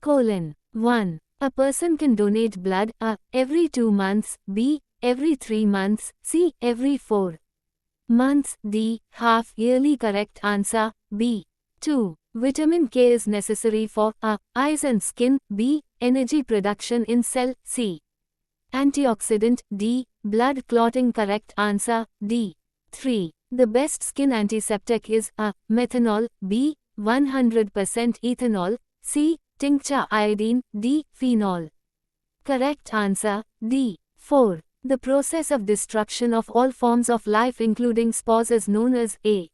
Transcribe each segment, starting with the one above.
1. A person can donate blood a. Every 2 months, b. every 3 months, c. every 4 months, d. half yearly. Correct answer, b. 2. Vitamin K is necessary for a. eyes and skin, b. energy production in cell, c. antioxidant, d. blood clotting. Correct answer, d. 3. The best skin antiseptic is a. methanol, b. 100% ethanol, c. tincture iodine, d. phenol. Correct answer, d. 4. The process of destruction of all forms of life including spores is known as a.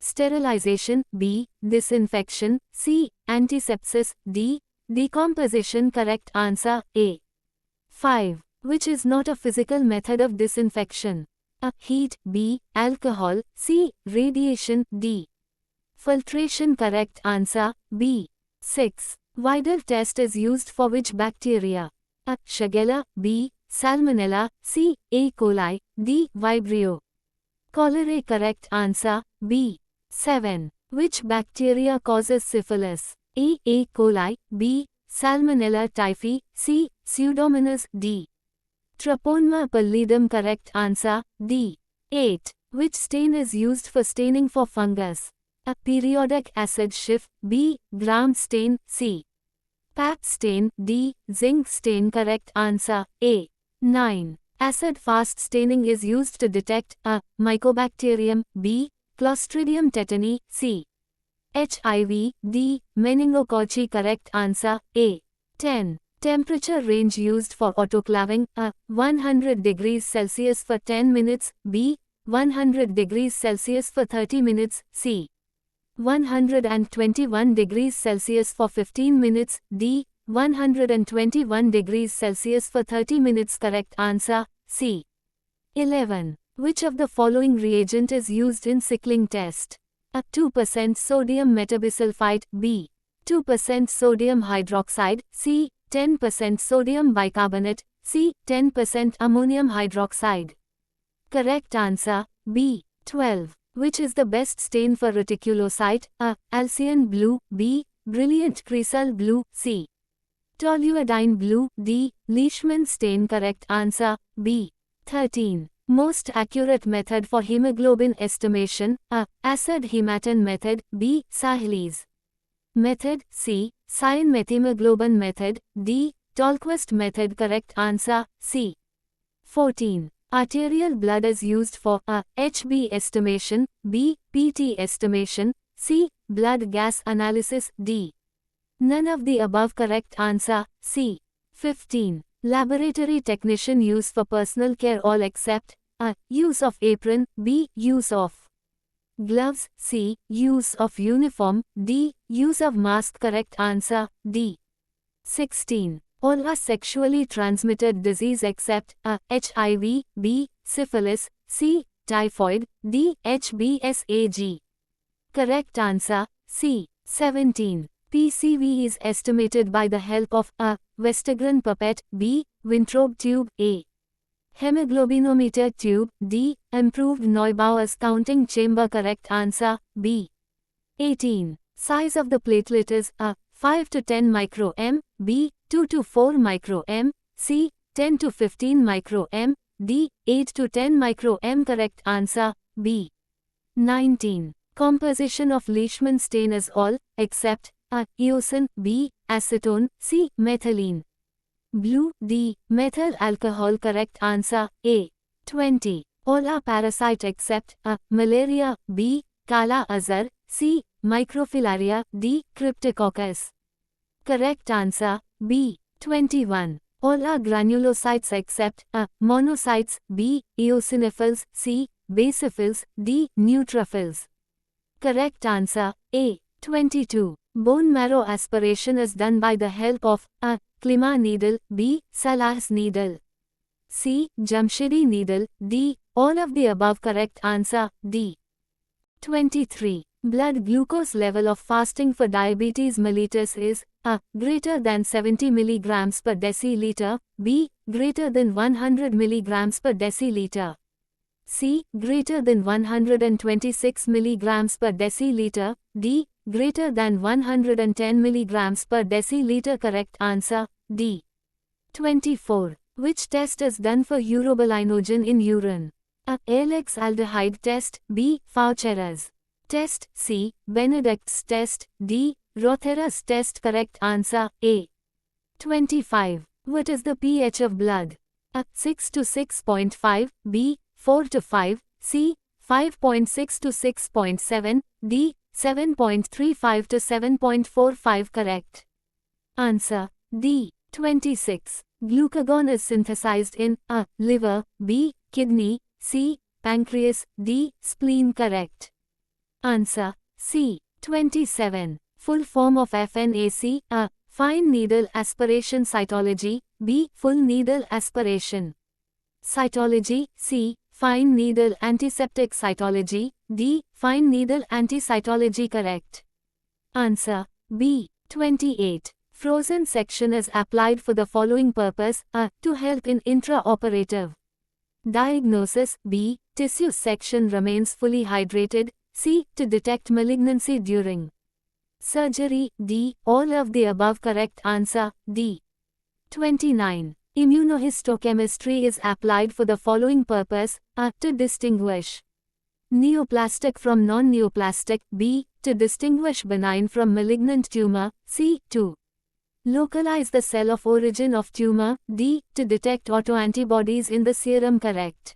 sterilization, b. disinfection, c. antisepsis, d. decomposition. Correct answer, a. 5. Which is not a physical method of disinfection? A. heat, b. alcohol, c. radiation, d. filtration. Correct answer, b. 6. Vidal test is used for which bacteria? A. Shigella, b. Salmonella, c. E. coli, d. Vibrio cholerae. Correct answer, b. 7. Which bacteria causes syphilis? A. E. coli, b. Salmonella typhi, c. Pseudomonas, d. Treponema pallidum. Correct answer, d. 8. Which stain is used for staining for fungus? A. periodic acid Schiff, b. Gram stain, c. Pap stain, d. zinc stain. Correct answer, a. 9. Acid fast staining is used to detect a. Mycobacterium, b. Clostridium tetani, c. HIV, d. meningococci. Correct answer, a. 10. Temperature range used for autoclaving a. 100 degrees Celsius for 10 minutes, b. 100 degrees Celsius for 30 minutes, c. 121 degrees Celsius for 15 minutes, d. 121 degrees Celsius for 30 minutes. Correct answer, c. 11. Which of the following reagent is used in sickling test? A. 2% sodium metabisulfite, b. 2% sodium hydroxide, c. 10% sodium bicarbonate, c. 10% ammonium hydroxide. Correct answer, b. 12. Which is the best stain for reticulocyte? A. Alcyon blue, b. brilliant cresol blue, c. toluidine blue, d. Leishman stain. Correct answer, b. 13. Most accurate method for hemoglobin estimation? A. acid hematon method, b. Sahlys method, c. cyan-methemoglobin method, d. Tolquist method. Correct answer, c. 14. Arterial blood is used for a. HB estimation, b. PT estimation, c. blood gas analysis, d. none of the above. Correct answer, c. 15. Laboratory technician use for personal care all except a. use of apron, b. use of gloves, c. use of uniform, d. use of mask. Correct answer, d. 16. All are sexually transmitted disease except a. HIV, b. syphilis, c. typhoid, d. HBsAg. Correct answer, c. 17. PCV is estimated by the help of a. Westergren pipette, b. Wintrobe tube, a. hemoglobinometer tube, d. improved Neubauer's counting chamber. Correct answer, b. 18. Size of the platelet is a. 5 to 10 micro-m, b. 2 to 4 micro-m, c. 10 to 15 micro-m, d. 8 to 10 micro-m. Correct answer, b. 19. Composition of Leishman stain is all, except a. eosin, b. acetone, c. methylene blue, d. methyl alcohol. Correct answer, a. 20. All are parasite except a. malaria, b. kala azar, c. microfilaria, d. cryptococcus. Correct answer, b. 21. All are granulocytes except a. monocytes, b. eosinophils, c. basophils, d. neutrophils. Correct answer, a. 22. Bone marrow aspiration is done by the help of a. Klima needle, b. Salah's needle, c. Jamshedi needle, d. all of the above. Correct answer, d. 23. Blood glucose level of fasting for diabetes mellitus is a. greater than 70 mg per deciliter, b. greater than 100 mg per deciliter, c. greater than 126 mg per deciliter, d. greater than 110 milligrams per deciliter. Correct answer, D. 24. Which test is done for urobilinogen in urine? A. Alex aldehyde test. B. Faucher's test. C. Benedict's test. D. Rothera's test. Correct answer, A. 25. What is the pH of blood? A. 6 to 6.5. B. 4 to 5. C. 5.6 to 6.7. D. 7.35 to 7.45. Correct answer, D. 26. Glucagon is synthesized in A. Liver. B. Kidney. C. Pancreas. D. Spleen. Correct answer, C. 27. Full form of FNAC. A. Fine needle aspiration cytology. B. Full needle aspiration cytology. C. Fine needle antiseptic cytology. D. Fine needle anticytology. Correct answer, B. 28. Frozen section is applied for the following purpose. A. To help in intraoperative diagnosis. B. Tissue section remains fully hydrated. C. To detect malignancy during surgery. D. All of the above. Correct answer, D. 29. Immunohistochemistry is applied for the following purpose. A. To distinguish neoplastic from non-neoplastic. B. To distinguish benign from malignant tumor. C. To localize the cell of origin of tumor. D. To detect autoantibodies in the serum. Correct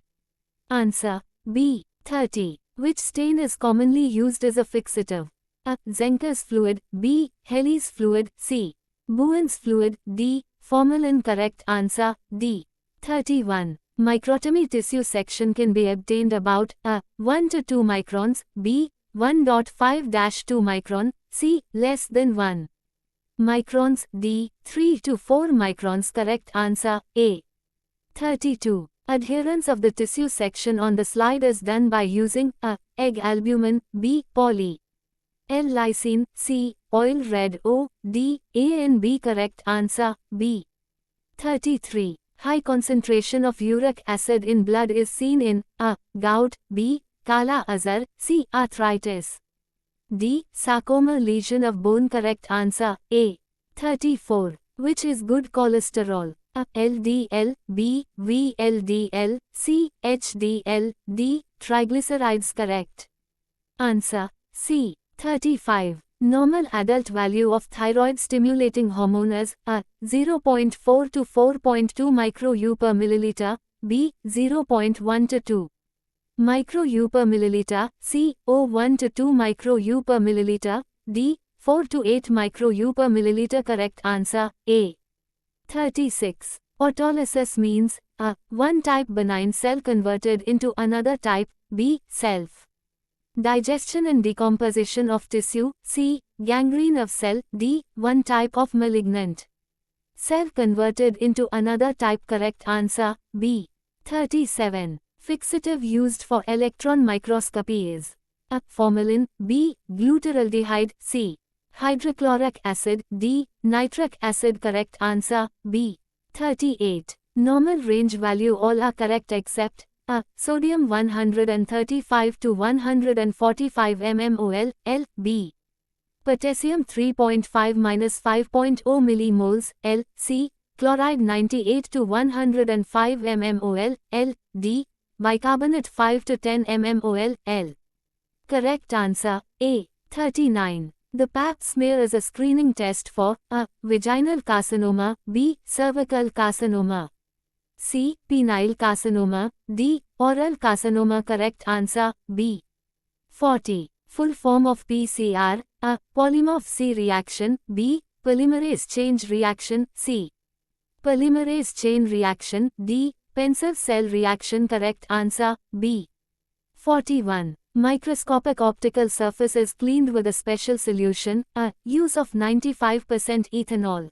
answer, B. 30. Which stain is commonly used as a fixative? A. Zenker's fluid. B. Helly's fluid. C. Bowen's fluid. D. Formalin. Correct answer, D. 31. Microtomy tissue section can be obtained about A. 1 to 2 microns. B. 1.5-2 micron. C. Less than 1 microns. D. 3 to 4 microns. Correct answer, A. 32. Adherence of the tissue section on the slide is done by using A. Egg albumin. B. Poly L-lysine. C. Oil red. O. D. A and B. Correct answer, B. 33. High concentration of uric acid in blood is seen in A. Gout. B. Kala azar. C. Arthritis. D. Sarcoma lesion of bone. Correct answer, A. 34. Which is good cholesterol? A. LDL. B. VLDL. C. HDL. D. Triglycerides. Correct answer, C. 35. Normal adult value of thyroid stimulating hormone is A. 0.4 to 4.2 micro-U per milliliter. B. 0.1 to 2 micro-U per milliliter. C. 0.1 to 2 micro-U per milliliter. D. 4 to 8 micro-U per milliliter. Correct answer, A. 36. Autolysis means A. One type benign cell converted into another type. B. Self digestion and decomposition of tissue. C. Gangrene of cell. D. One type of malignant cell converted into another type. Correct answer, B. 37. Fixative used for electron microscopy is A. Formalin. B. Glutaraldehyde. C. Hydrochloric acid. D. Nitric acid. Correct answer, B. 38. Normal range value all are correct except A. Sodium 135 to 145 mmol. L. B. Potassium 3.5-5.0 millimoles. L. C. Chloride 98 to 105 mmol. L. D. Bicarbonate 5 to 10 mmol. L. Correct answer, A. 39. The Pap smear is a screening test for A. Vaginal carcinoma. B. Cervical carcinoma. C. Penile carcinoma. D. Oral carcinoma. Correct answer, B. 40. Full form of PCR. A. Polymorph C reaction. B. Polymerase chain reaction. C. Polymerase chain reaction. D. Pencil cell reaction. Correct answer, B. 41. Microscopic optical surface is cleaned with a special solution. A. Use of 95% ethanol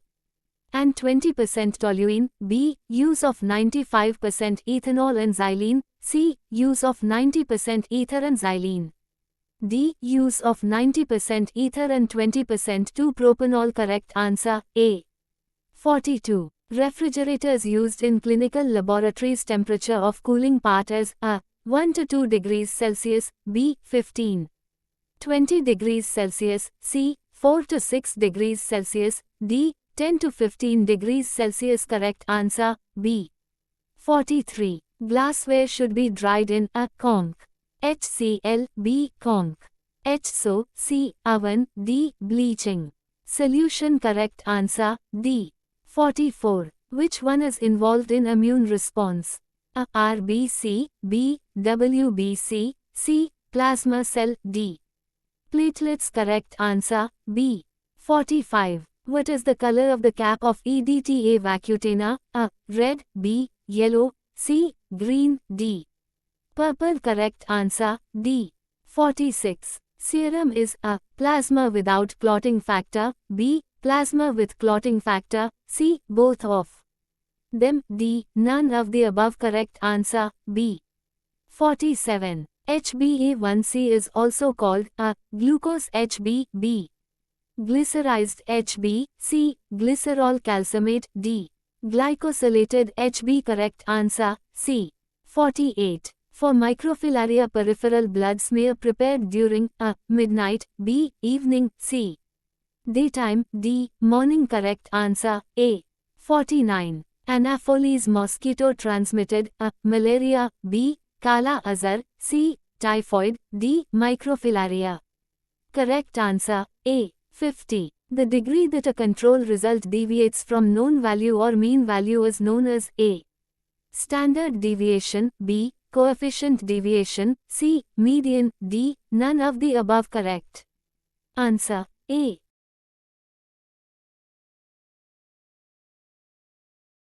and 20% toluene. B. Use of 95% ethanol and xylene. C. Use of 90% ether and xylene. D. Use of 90% ether and 20% 2-propanol. Correct answer, A. 42. Refrigerators used in clinical laboratories. Temperature of cooling part is A. 1 to 2 degrees Celsius. B. 15 20 degrees Celsius, C. 4 to 6 degrees Celsius, D. 10 to 15 degrees Celsius. Correct answer, B. 43. Glassware should be dried in a conch. HCl, B. Conch. HSO, C. Oven, D. Bleaching. Solution. Correct answer, D. 44. Which one is involved in immune response? A. RBC, B. WBC, C. Plasma cell, D. Platelets. Correct answer, B. 45. What is the color of the cap of EDTA Vacutana? A. Red, B. Yellow, C. Green, D. Purple. Correct answer, D. 46. Serum is A. Plasma without clotting factor, B. Plasma with clotting factor, C. Both of them, D. None of the above. Correct answer, B. 47. HbA1c is also called A. Glucose HB, B. Glycerized HB, C. Glycerol calcimate, D. Glycosylated HB. Correct answer, C. 48. For microfilaria peripheral blood smear prepared during A. Midnight, B. Evening, C. Daytime, D. Morning. Correct answer, A. 49. Anopheles mosquito transmitted A. Malaria, B. Kala Azar, C. Typhoid, D. Microfilaria. Correct answer, A. 50. The degree that a control result deviates from known value or mean value is known as A. Standard deviation, B. Coefficient deviation, C. Median, D. None of the above. Correct answer, A.